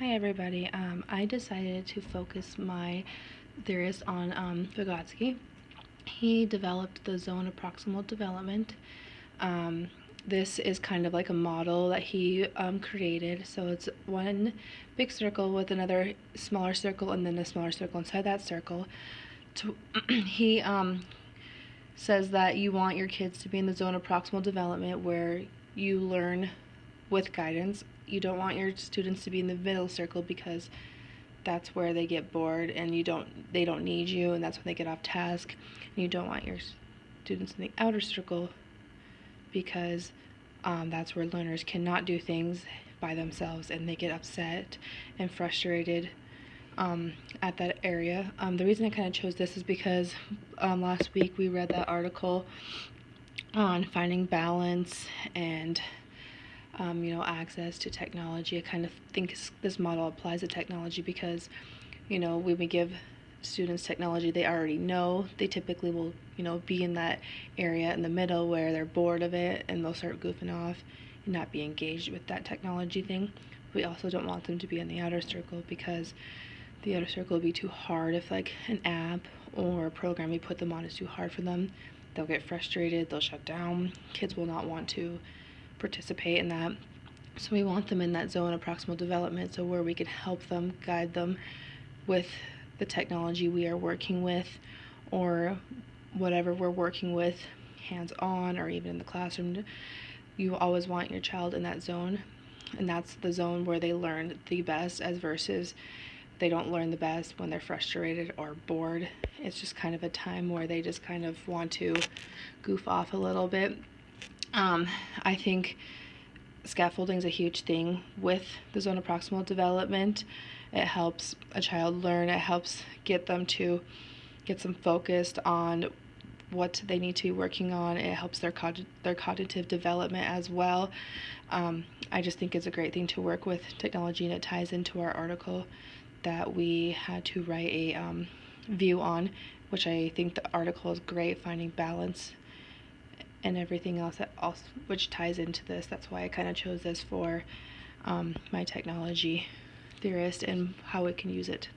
Hi everybody. I decided to focus my theorist on Vygotsky. He developed the zone of proximal development. This is kind of like a model that he created. So it's one big circle with another smaller circle and then a smaller circle inside that circle. He says that you want your kids to be in the zone of proximal development where you learn with guidance. You don't want your students to be in the middle circle because that's where they get bored and they don't need you, and that's when they get off task. And you don't want your students in the outer circle because that's where learners cannot do things by themselves and they get upset and frustrated at that area. The reason I kind of chose this is because last week we read that article on finding balance and access to technology. I kind of think this model applies to technology because, when we give students technology they already know, they typically will, be in that area in the middle where they're bored of it and they'll start goofing off and not be engaged with that technology thing. We also don't want them to be in the outer circle because the outer circle will be too hard. If like an app or a program we put them on is too hard for them, they'll get frustrated, they'll shut down. Kids will not want to participate in that. So we want them in that zone of proximal development, so where we can help them, guide them with the technology we are working with or whatever we're working with, hands-on or even in the classroom. You always want your child in that zone, and that's the zone where they learn the best, as versus they don't learn the best when they're frustrated or bored. It's just kind of a time where they just kind of want to goof off a little bit. I think scaffolding is a huge thing with the zone of proximal development. It helps a child learn. It helps get them to get them focused on what they need to be working on. It helps their cognitive development as well. I just think it's a great thing to work with technology, and it ties into our article that we had to write a view on, which I think the article is great, finding balance and everything else which ties into this. That's why I kind of chose this for my technology theorist and how we can use it.